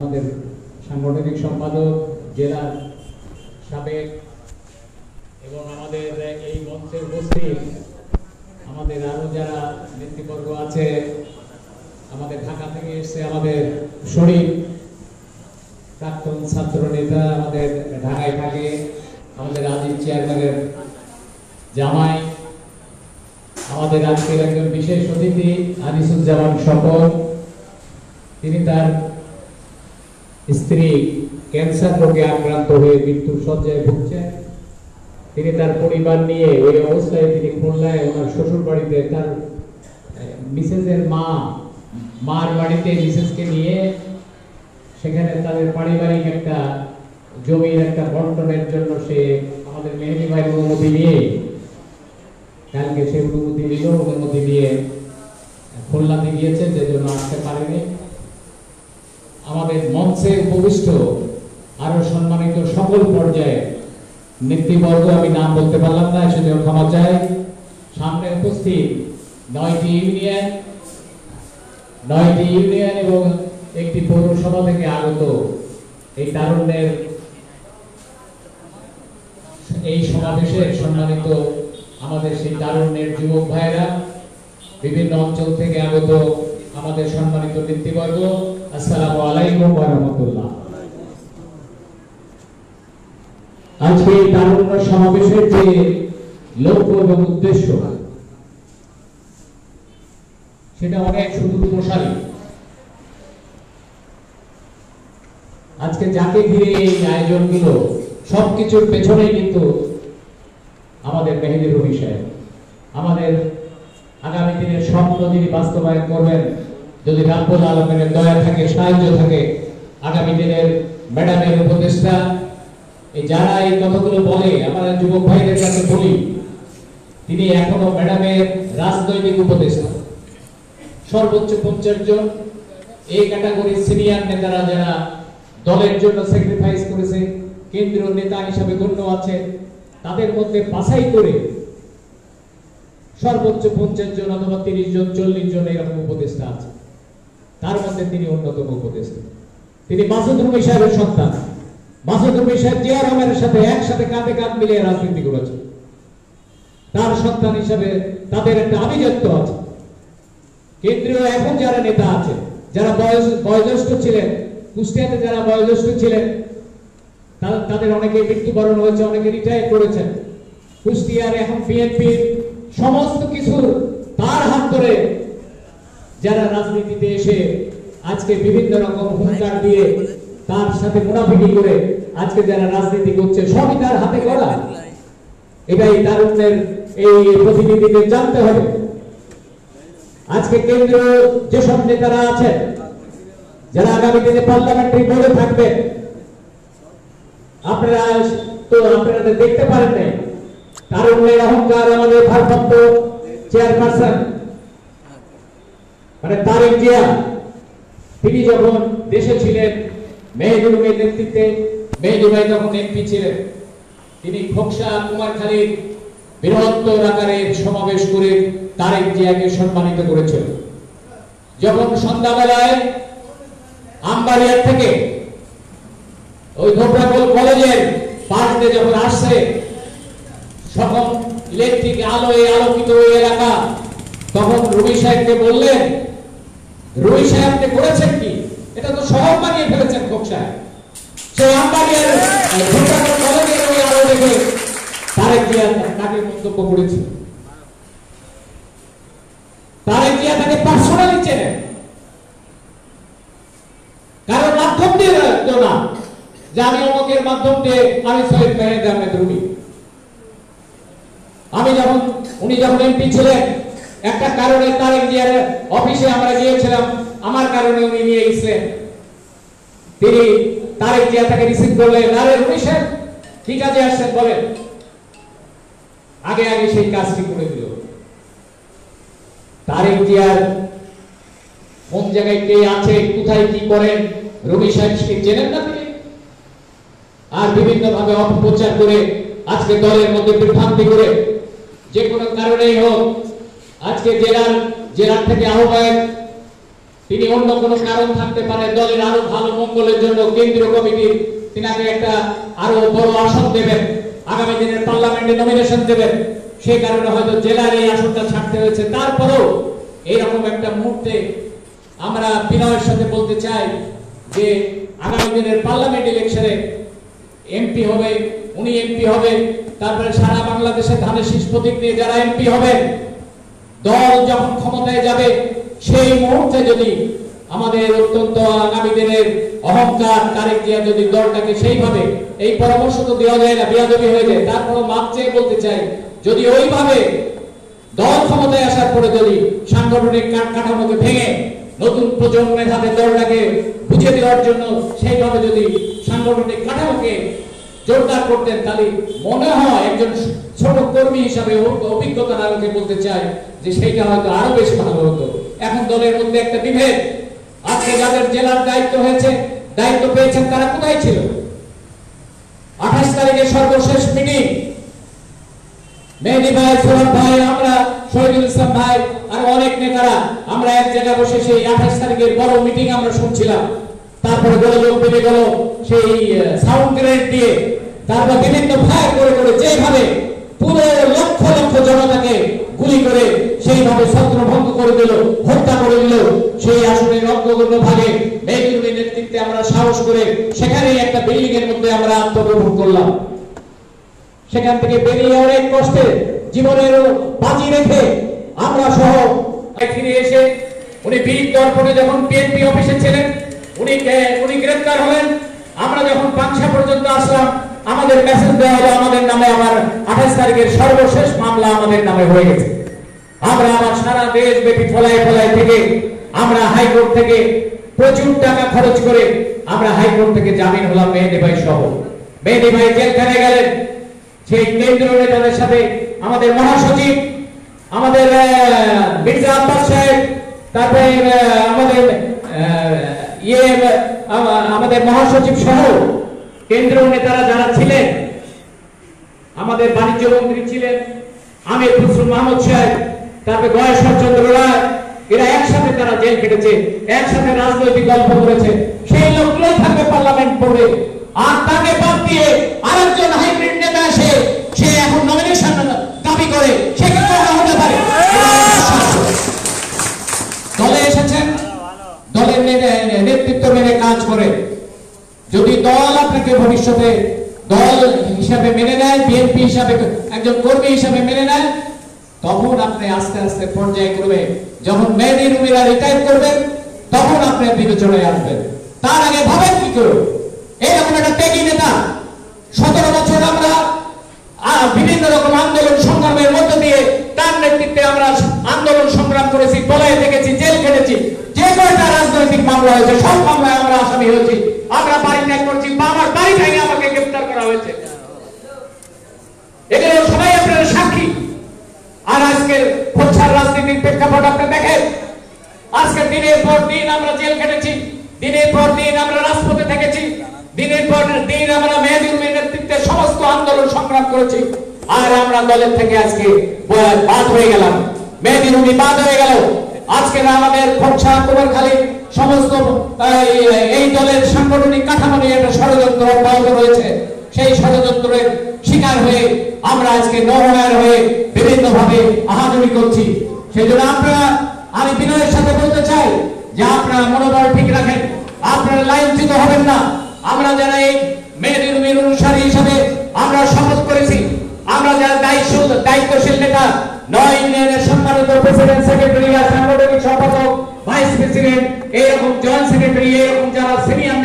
আমাদের সাংগঠনিক সম্পাদক জেলার সাবেক এবং আমাদের এই মঞ্চে উপস্থিত আমাদের আরো যারা নেতৃবর্গ আছে, আমাদের ঢাকা থেকে এসেছে আমাদের শরীফ প্রাক্তন ছাত্র নেতা, আমাদের ঢাকায় থাকে, আমাদের রাজীব চেয়ারম্যানের জামাই, আমাদের আজকের একজন বিশেষ অতিথি আনিসুজ্জামান স্বপন, তিনি তার স্ত্রী ক্যান্সার রোগে আক্রান্ত হয়ে মৃত্যুর শয্যায় ভুগছেন। তিনি তার পরিবার নিয়ে ওই অবস্থায় তিনি খুলনায় ওনার শ্বশুর বাড়িতে তার মিসেসের মার বাড়িতে মিসেসকে নিয়ে সেখানে তাদের পারিবারিক একটা জমির একটা বন্টনের জন্য সে আমাদের মেহেদি ভাইয়ের অনুমতি নিয়ে কালকে সে অনুমতি নিয়ে খুলনাতে গিয়েছে, যে জন্য আসতে পারেনি। আমাদের মঞ্চে উপবিষ্ট আরো সম্মানিত সকল পর্যায়ে নেতৃবর্গ, আমি নাম বলতে পারলাম না, সেজন্য ক্ষমা চাই। সামনে উপস্থিত 9টি ইউনিয়ন এবং একটি পৌরসভা থেকে আগত এই তারুণ্যের এই সমাবেশের সম্মানিত আমাদের সেই তারুণ্যের যুবক ভাইরা, বিভিন্ন অঞ্চল থেকে আগত আমাদের সম্মানিত নেতৃবর্গ, আসসালামু আলাইকুম ওয়া রাহমাতুল্লাহ। আজকে এই তারুণ্য সমাবেশের যে লক্ষ্য এবং উদ্দেশ্য সেটা অনেক সুদূরপ্রসারী। আজকে যাকে ঘিরে এই আয়োজনগুলো সবকিছুর পেছনেই কিন্তু আমাদের মেহেদি রবি সাহেব, আমাদের আগামী দিনের স্বপ্ন যিনি বাস্তবায়ন করবেন, যদি রাব্বুল আলামিনের দয়া থাকে, সাহায্য থাকে, আগামী দিনের ম্যাডামের উপদেষ্টা। এই যারা এই কথাগুলো বলে, আমাদের যুবক ভাইদের কাছে বলি, তিনি এখনো ম্যাডামের রাজনৈতিক উপদেষ্টা। সর্বোচ্চ 50 জন এই ক্যাটাগরির সিনিয়র নেতারা যারা দলের জন্য স্যাক্রিফাইস করেছে, কেন্দ্রীয় নেতা হিসাবে গণ্য আছে, তাদের মধ্যে বাছাই করে সর্বোচ্চ 50 জন অথবা 30 জন 40 জন এরকম উপদেষ্টা আছে। তার মধ্যে তিনি অন্যতম উপদেষ্টা। তিনি মাসুদ রুমি সাহেবের সন্তান। মাসুদ রুমি সাহেব জিয়া রহমানের সাথে একসাথে কাঁধে কাঁধ মিলিয়ে রাজনীতি করেছে। তার সন্তান হিসাবে তাদের একটা আভিজাত্য আছে। কেন্দ্রীয় এখন যারা নেতা আছে, যারা বয়োজ্যেষ্ঠ ছিলেন, কুষ্টিয়াতে যারা বয়োজ্যেষ্ঠ ছিলেন, তাদের অনেকে মৃত্যুবরণ হয়েছে, অনেকে রিটায়ার করেছেন। কুষ্টিয়ার এখন বিএনপির সমস্ত কিছু তার হাত ধরে যারা রাজনীতিতে এসে আজকে বিভিন্ন রকম হুঙ্কার দিয়ে তার সাথে মুনাফিকি করে আজকে যারা রাজনীতি করছে, সবই তার হাতে করা। এটাই তারুণ্যের এই প্রতিনিধিদের জানতে হবে। আজকে কেন্দ্রীয় যেসব নেতারা আছেন, যারা আগামী দিনে পার্লামেন্টারি বোর্ডে থাকবেন, আপনারা দেখতে পারেন নাই তারুণ্যের অহংকার। আমাদের ভারপ্রাপ্ত চেয়ারপারসন মানে তারেক জিয়া, তিনি যখন দেশে ছিলেন মেহেদি রুমির নেতৃত্বে, মেহেদি ভাই যখন এমপি ছিলেন, তিনি খোকসা কুমারখালীর বৃহত্তর আকারের সমাবেশ করে তারেক জিয়াকে সম্মানিত করেছিল। যখন সন্ধ্যাবেলায় আমবাড়িয়া থেকে ওই ধোবরাকল কলেজের পাশ দিয়ে যখন আসছে, তখন ইলেকট্রিক আলোয় আলোকিত ওই এলাকা, তখন রবি সাহেবকে বললেন, রবি সাহেব আপনি করেছেন কি? এটা তো শহর বানিয়ে ফেলেছেন খোকসা। সেই আমবাড়িয়ার ধোবরাকল কলেজের ওই আলো দেখে তারেক জিয়া তাকে মন্তব্য করেছে। তারেক জিয়া তাকে পার্সোনালি চেনেন, কারণ মাধ্যম দিয়ে না যে আমি অমুকের মাধ্যম দিয়ে আমি সৈয়দ মেহেদি আহমেদ রুমি। উনি যখন এমপি ছিলেন, একটা কারণে তারেক জিয়ার অফিসে আমরা গিয়েছিলাম, আমার কারণে উনি নিয়ে গেছিলেন। তিনি তারেক জিয়া তাকে রিসিভ করলেন, আরে রুমি সাহেব কি কাজে আসছেন বলেন। আগে সেই কাজটি করে দিল। তারেক জিয়ার কোন জায়গায় কে আছে, কোথায় কি করেন, রবি সাহেবকে চেনেন না তিনি। আর বিভিন্ন ভাবে অপপ্রচার করে আজকে দলের মধ্যে বিভ্রান্তি করে যে কোনো কারণেই হোক, আজকে জেলার থেকে আহ্বায়ক তিনি অন্য কোনো কারণ থাকতে পারে, দলের আরো ভালো মঙ্গলের জন্য কেন্দ্রীয় কমিটি তিনাকে একটা আরো বড় আসন দেবেন, আগামী দিনের পার্লামেন্টে নমিনেশন দেবেন, সেই কারণে হয়তো জেলার এই আসনটা ছাড়তে হয়েছে। তারপরেও এইরকম একটা মুহূর্তে আমরা বিনয়ের সাথে বলতে চাই যে আগামী দিনের পার্লামেন্ট ইলেকশনে এমপি হবে, উনি এমপি হবে, তারপরে সারা বাংলাদেশে ধানের শীষ প্রতীক নিয়ে যারা এমপি হবেন, দল যখন ক্ষমতায় যাবে সেই মুহূর্তে যদি আমাদের অত্যন্ত আগামী দিনের অহংকার তারেক জিয়া যদি দলটাকে সেইভাবে, এই পরামর্শ তো দেওয়া যায় না, বেয়াদবি হয়ে যায়, তারপরও মাপ চেয়ে বলতে চাই যদি ওইভাবে দল ক্ষমতায় আসার পরে যদি সাংগঠনিক কাঠামোকে ভেঙে নতুন প্রজন্মের হাতে দলটাকে বুঝে দেওয়ার জন্য সেইভাবে যদি সাংগঠনিক কাঠামোকে জোরদার করতেন, তাহলে মনে হয় একজন ছোট কর্মী হিসাবে অভিজ্ঞতার আলোকে বলতে চাই যে সেইটা হয়তো আরো বেশি ভালো হতো। এখন দলের মধ্যে একটা বিভেদ, আজকে যাদের জেলার দায়িত্ব হয়েছে, দায়িত্ব পেয়েছেন, তারা কোথায় ছিল? 28 তারিখে সর্বশেষ মিটিং, মেহেদী ভাই, সোহাগ ভাই, আমরা, শহীদুল ইসলাম ভাই আর অনেক নেতারা আমরা এক জায়গায় বসে সেই 28 তারিখের বড় মিটিং আমরা শুনছিলাম। তারপরে গোলযোগ বেড়ে গেল সেই সাউন্ড গ্রেনেড দিয়ে, তারপর বিভিন্ন ফায়ার করে করে যেভাবে পুরো লক্ষ লক্ষ জনতাকে গুলি করে সেইভাবে ছত্রভঙ্গ করে দিল, হত্যা করে দিল। সেই আসনের অগ্রগণ্য ভাগে মেহেদীর নেতৃত্বে আমরা সাহস করে সেখানেই একটা বিল্ডিং এর মধ্যে আমরা আত্মগোপন করলাম। সেখান থেকে বেরিয়ে অনেক কষ্টে জীবনের বাজি রেখে আমরা সহ ফিরে এসে উনি বীর দর্পণে যখন বিএনপি অফিসে ছিলেন, উনি গ্রেফতার হলেন। আমরা যখন পাংশা পর্যন্ত আসলাম, আমাদের মেসেজ দেওয়া হলো আমাদের নামে আবার 28 তারিখের সর্বশেষ মামলা আমাদের নামে হয়ে গেছে। আমরা আবার সারা দেশ ব্যাপী ফলায় ফলায় থেকে আমরা হাইকোর্ট থেকে প্রচুর টাকা খরচ করে আমরা হাইকোর্ট থেকে জামিন হলাম মেহেদী ভাই সহ। মেহেদী ভাই জেলখানে গেলেন। সেই কেন্দ্রীয় নেতাদের সাথে আমাদের মহাসচিব, আমাদের মির্জা আব্বাস সাহেব, তারপরে আমাদের মহাসচিব সহ কেন্দ্রীয় নেতারা যারা ছিলেন, আমাদের বাণিজ্য মন্ত্রী ছিলেন আমির খুসরু মাহমুদ সাহেব, তারপরে গয়েশ্বর চন্দ্র রায়, এরা একসাথে তারা জেল কেটেছে, একসাথে রাজনৈতিক গল্প করেছে। সেই লোকগুলোই থাকবে পার্লামেন্ট পড়বে, আর তাকে বাদ দিয়ে আরেকজন হাইব্রিড নেতা আসে, সে এখন নমিনেশন দাবি করে, সে কি করে হতে পারে? দলে এসেছেন, দলের নেতৃত্ব মেনে কাজ করে। যদি দল আপনাকে ভবিষ্যতে দল হিসাবে মেনে নেয়, বিএনপি হিসাবে একজন কর্মী হিসাবে মেনে নেয়, তখন আপনি আস্তে আস্তে পর্যায়ক্রমে যখন মেহেদী রুমিরা রিটায়ার করবেন, তখন আপনার বিবেচনায় আসবেন। তার আগে ভাবেন কি করে? এইরকম একটা ত্যাগী নেতা, 17 বছর আমরা বিভিন্ন রকম আন্দোলন সংগ্রামের মধ্য দিয়ে তার নেতৃত্বে আমরা আন্দোলন সংগ্রাম করেছি, পলায়ে থেকেছি, জেল খেটেছি। যে কয়টা রাজনৈতিক মামলা হয়েছে সব মামলায় আমরা আসামি হয়েছি। আমরা বাড়ি ত্যাগ করছি, আমার বাড়ি ভেঙে আমাকে গ্রেফতার করা হয়েছে। এগুলো সবাই আপনারা সাক্ষী। আর আজকের খোঁচার রাজনীতির প্রেক্ষাপট আপনি দেখেন, আজকে দিনের পর দিন আমরা জেল খেটেছি, দিনের পর দিন আমরা রাজপথে থেকেছি, দিনের পর দিন আমরা মেহেদী রুমির নেতৃত্বে সমস্ত আন্দোলন সংগ্রাম করেছি। আর আমরা দলের থেকে আজকে বাদ হয়ে গেলাম, মেহেদী রুমি বাদ হয়ে গেল। আজকে আমাদের খোঁচা কুমারখালী সমস্ত এই দলের সাংগঠনিক কাঠামো নিয়ে একটা ষড়যন্ত্র অব্যাহত রয়েছে। সেই ষড়যন্ত্রের শিকার হয়ে আমরা আজকে নরনায়র হয়ে বিভিন্ন ভাবে আহাজারি করছি। সেই জন্য আমি বিনয়ের সাথে বলতে চাই যে আপনারা মনোবল ঠিক রাখেন, আপনারা লাইনচ্যুত হবেন না। আমরা যারা এই মেহেদী রুমির অনুসারী হিসাবে আমরা শপথ করেছি, আমরা যারা দায়িত্বশীল নেতা, 9 ইউনিয়নের সম্মানিত প্রেসিডেন্ট, সেক্রেটারি, সাংগঠনিক সম্পাদক, ভাইস প্রেসিডেন্ট, এরকম জয়েন্ট সেক্রেটারি, এরকম যারা সিনিয়র